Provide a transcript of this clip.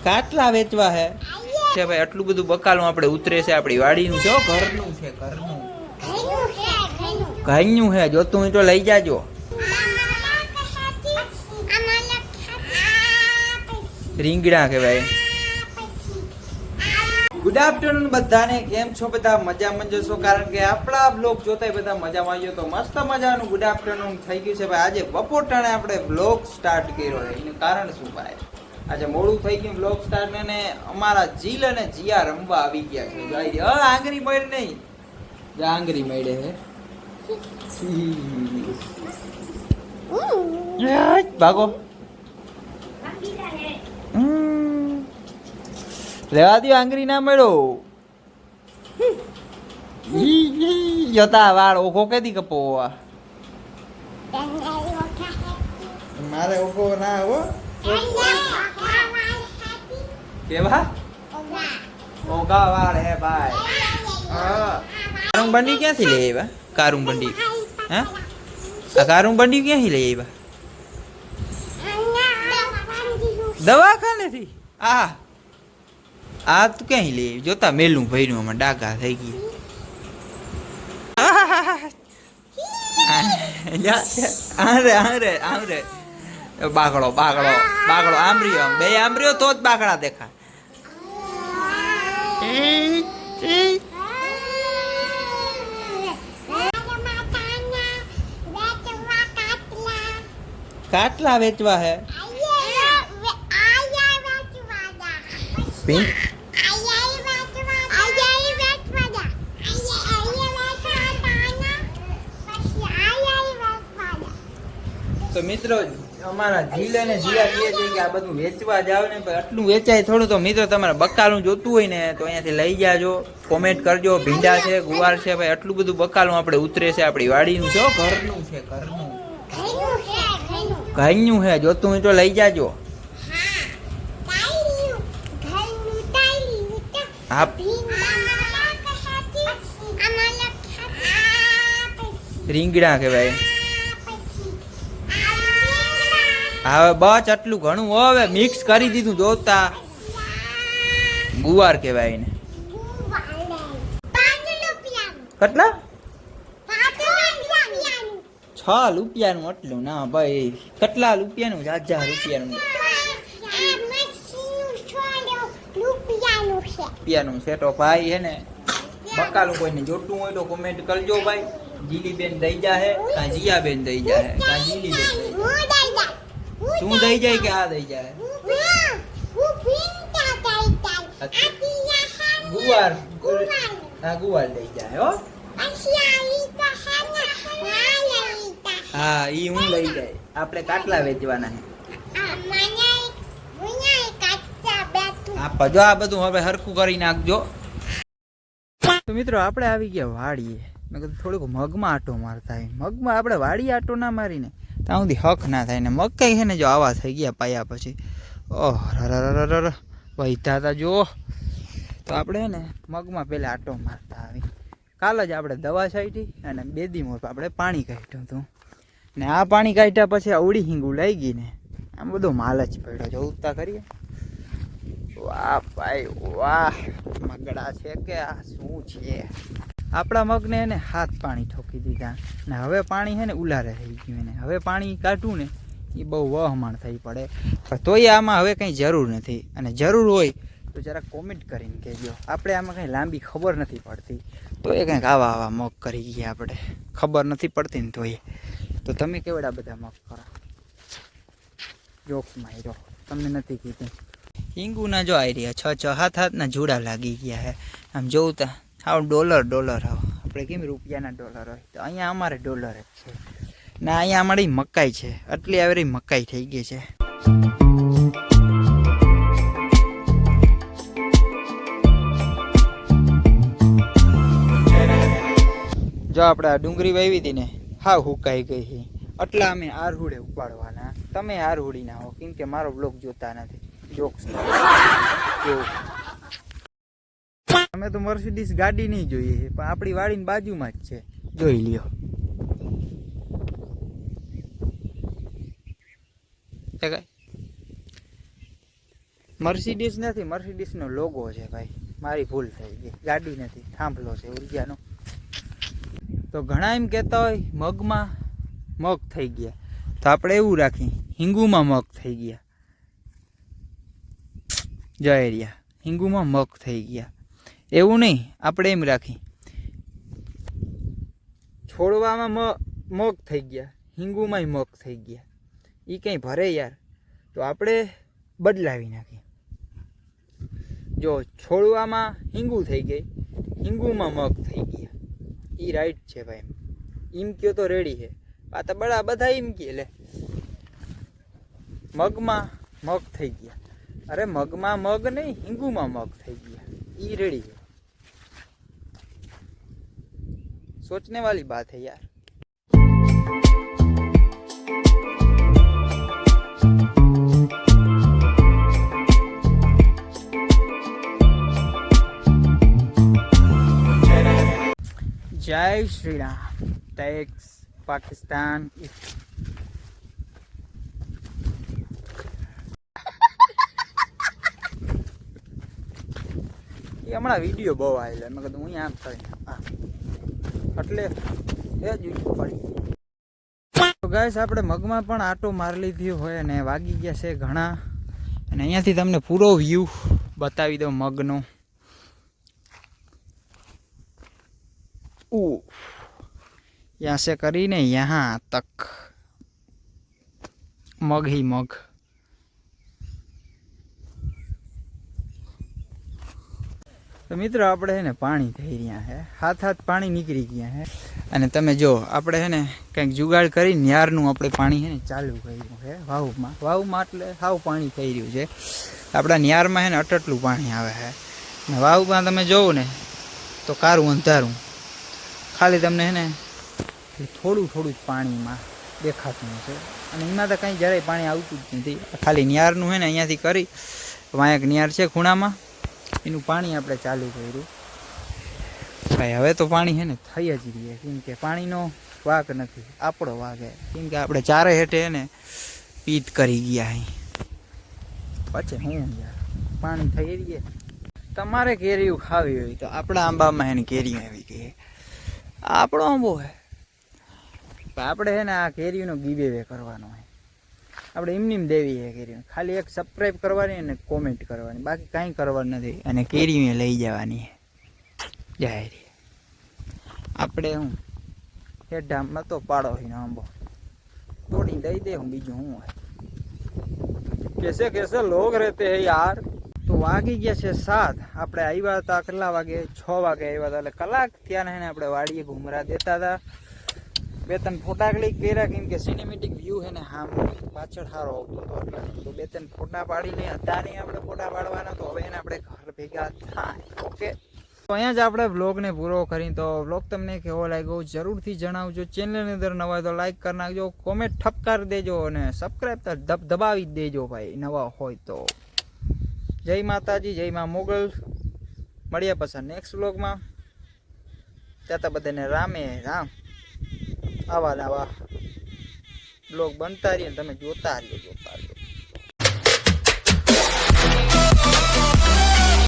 કાટલા વેચવા હે છે ભાઈ. આટલું બધું બકાલું આપણે ઉતરે છે આપણી વાડીનું છે, ઘરનું છે, ઘરનું ઘરનું હે. જોતું હોય તો લઈ જાજો. રીંગણા કે ભાઈ. ગુડ આફ્ટરનૂન બધાને. કેમ છો બધા? મજામાં જશો, કારણ કે આપણા બ્લોગ જોતા બધા મજામાં આવ્યો. તો મસ્ત મજાનું ગુડ આફ્ટરનૂન થઈ ગયું છે ભાઈ. આજે બપોર ટાણે આપણે બ્લોગ સ્ટાર્ટ કર્યો છે. એનું કારણ શું ભાઈ? આજે મોડું થઈ ગયું બ્લોગ સ્ટાર્ટ ને અમારા જીલ અને જીયા રમવા આવી ગયા છે ભાઈ. આંગળી મળે નહીં, આંગળી મળે હે ભાગો. રેવા દો, આંગળી ના મળ્યો. જતા વાળ ઓખો કેદી કપો મારે ઓખો ના હો કેવા ઓગા વાળ હે ભાઈ. કારુંગ બંડી ક્યાંથી લઈ આવ્યા? કારુંગ બંડી હે? આ કારુંગ બંડી ક્યાંથી લઈ આવ્યા? દવાખાનેથી. આ આ તું ક્યાંય લે? જોતા મેલું ભર્યું આમાં ડાઘા થઈ ગઈ. બાગડો બાગડો બાગડો આંબરીઓ, આમ બે આંબરીઓ તો જ બાગડા દેખા. કાટલા વેચવા હે. પિંક તો મિત્રો અમારા જીલ અને જીયા કહે છે કે આ બધું વેચવા જાવ ને, આટલું વેચાય થોડું. તો મિત્રો તમારે બકાલું જોતું હોય ને તો અહીંયાથી લઈ જાજો. કોમેન્ટ કરજો. ભીંડા છે, ગુવાર છે ભાઈ. આટલું બધું બકાલું આપણે ઉતરે છે આપણી વાડીનું છે, ઘરનું છે, ઘરનું ઘરનું હે. જોતું હોય તો લઈ જાજો. હા રીંગણા કે ભાઈ. હવે બસ આટલું ઘણું હવે મિક્સ કરી દીધું. જોતા ગુવાર કહેવાય ને. કેટલા? 6 રૂપિયાનું. આટલું ના ભાઈ. કેટલા રૂપિયાનું? 1000 રૂપિયાનું. રૂપિયાનું છે તો ભાઈ હે ને. બકાલું કોઈને જોતું હોય તો કોમેન્ટ કરજો ભાઈ. જીલી બેન દઈ જાહે, કાં જીયા બેન દઈ જાહે, કાં જીલી બેન દઈ જાય. તું દઈ જાય કે આ દઈ જાય? ગુવાર. હા ગુવાર દઈ જાય હો. હા ઈ હું લઈ જાય. આપણે કાટલા વેચવાના છે. જો આ બધું હવે હરખું કરી નાખજો. તો મિત્રો આપણે આવી ગયા વાડીએ. મેં કીધું થોડુંક મગમાં આટો મારતા હોય. મગમાં આપણે વાડી આટો ના મારીને ત્યાં સુધી હક ના થાય ને. મકાઈ છે ને જો આવા થઈ ગયા પાયા પછી. ઓહ રર વહીતા હતા જો. તો આપણે ને મગમાં પહેલાં આટો મારતા આવી. કાલ જ આપણે દવા છાંટી અને 2 દી મોર આપણે પાણી કાઢ્યું હતું. ને આ પાણી કાઢ્યા પછી અવળી હિંગું લઈ ગઈ ને આમ બધો માલ જ પડ્યો. જોતા કરીએ. વાહ ભાઈ વાહ. મગડા છે કે આ શું છે? આપણા મગને એને હાથ પાણી ઠોકી દીધા ને હવે પાણી છે ને ઉલારે થઈ ગયું એને. હવે પાણી કાઢવું ને એ બહુ વહમાણ થઈ પડે. પણ તોય આમાં હવે કંઈ જરૂર નથી. અને જરૂર હોય તો જરાક કોમેન્ટ કરીને કહેજો. આપણે આમાં કંઈ લાંબી ખબર નથી પડતી તો એ કંઈક આવા મગ કરી ગયા આપણે. ખબર નથી પડતી ને તોય. તો તમે કેવડા બધા મગ કરો? જોક્સમાં રહ્યો. તમને નથી કીધું. હિંગુના જો આવી રહ્યા 6 હાથના જોડા લાગી ગયા હે. આમ જોતા હાવ ડોલર હાવ. આપણે કેમ રૂપિયાના ડોલર હોય તો અહીંયા અમારે ડોલર જ છે ને. અહીંયા અમારી મકાઈ છે. આટલી આવી મકાઈ થઈ ગઈ છે. જો આપણે આ ડુંગળી વાવી હતી ને હાવ હુકાઈ ગઈ છે. એટલા અમે આરહુડે ઉપાડવાના. તમે આરહુડી ના હો કેમ કે મારો બ્લોગ જોતા નથી. જોક્સ અમે તો મર્સિડીઝ ગાડી નહીં જોઈએ પણ આપણી વાડીની બાજુમાં જ છે. જોઈ લ્યો. મર્સિડીઝ નથી, મર્સિડીઝનો લોગો છે ભાઈ, મારી ભૂલ થઈ ગઈ, ગાડી નથી, થાંભલો છે ઉર્જાનો. તો ઘણા એમ કહેતા હોય મગમાં મગ થઈ ગયા, તો આપણે એવું રાખી હિંગુમાં મગ થઈ ગયા. જય રહ્યા, હિંગુમાં મગ થઈ ગયા એવું નહીં, આપણે એમ રાખી છોડવામાં મગ થઈ ગયા, હિંગુમાંય મગ થઈ ગયા. એ કંઈ ભરે યાર, તો આપણે બદલાવી નાખીએ. જો છોડવામાં હિંગુ થઈ ગઈ, હિંગુમાં મગ થઈ ગયા, એ રાઈટ છે ભાઈ. એમ કયો તો રેડી છે. આ તો બધા એમ કહે લે મગમાં મગ થઈ ગયા. અરે મગમાં મગ નહીં, હિંગુમાં મગ થઈ ગયા, એ રેડી છે. सोचने वाली बात है यार. जय श्री राम. टैक्स पाकिस्तान. ये हमारा वीडियो बहुत आएगा, मैं कहता हूँ यहाँ पर એટલે એ જ પડી. તો ગાઈસ આપણે મગમાં પણ આટો મારી લીધી હોય અને વાગી ગયા છે ઘણા, અને અહીંયાથી તમને પૂરો વ્યૂ બતાવી દઉં મગનો. यहाँ से કરીને यहाँ તક મગ ही મગ. તો મિત્રો આપણે હે ને પાણી થઈ રહ્યા છે, હાથ પાણી નીકળી ગયા છે. અને તમે જો આપણે હે ને કંઈક જુગાડ કરી ન્યારનું આપણે પાણી હે ને ચાલુ કર્યું છે વાવમાં એટલે સાવ પાણી થઈ રહ્યું છે. આપણા ન્યારમાં હે ને અટટલું પાણી આવે છે, ને વાવમાં તમે જોવો ને તો કારું અંધારું, ખાલી તમને હે ને થોડું જ પાણીમાં દેખાતું છે. અને એમાં તો કંઈ જરાય પાણી આવતું જ નથી, ખાલી ન્યારનું હે ને અહીંયાથી કરી વાંક ન્યાર છે ખૂણામાં, એનું પાણી આપણે ચાલુ કર્યું ભાઈ. હવે તો પાણી છે ને થઈ જ રહીએ, કેમ કે પાણીનો વાક નથી, આપણો વાક હે. કેમ કે આપણે ચારે હેઠે ને પીત કરી ગયા અહીં, પછી હું યાર પાણી થઈ રહીએ. તમારે કેરીયું ખાવી હોય તો આપણા આંબામાં એને કેરીઓ આવી ગઈ, આપણો આંબો હે. આપણે છે ને આ કેરીનો ગીવે કરવાનો હોય, આપણે એમની દેવી છે કેરી, ખાલી એક સબસ્ક્રાઈબ કરવાની અને કોમેન્ટ કરવાની, બાકી કાંઈ કરવાનું નથી. અને કેરી લઈ જવાની જાહેર. આપણે હું હેઠામાં તો પાડો હોય આંબો તોડી દઈ દે, હું બીજું હું હોય. કેસે કેસે લોગ રહેતે હે યાર. તો વાગી ગયા છે 7. આપણે આવ્યા હતા કેટલા વાગે? 6 વાગે આવ્યા હતા, એટલે કલાક ત્યાં ને આપણે વાડીએ ઘૂમરા દેતા હતા. 2-3 ફોટા ક્લિક કર્યા, કેમ કે સિનેમેટિક વ્યૂ છે ને આમ પાછળ સારો આવતો હતો, તો 2-3 ફોટા પાડીને અત્યારે આપણે ફોટા પાડવાના, તો હવે એને આપણે ઘર ભેગા થાય. ઓકે, તો અહીંયા જ આપણે વ્લોગને પૂરો કરી. તો વ્લોગ તમને કેવો લાગ્યો જરૂરથી જણાવજો. ચેનલની અંદર નવા હોય તો લાઈક કરી નાખજો, કોમેન્ટ ઠપકાર દેજો અને સબસ્ક્રાઈબ તો દબાવી જ દેજો ભાઈ નવા હોય તો. જય માતાજી, જય મા મોગલ. મળ્યા પછી નેક્સ્ટ વ્લોગમાં. ત્યાં બધાને રામે રામ. આવા બ્લોગ બનતા રહીએ, તમે જોતા રહીજો.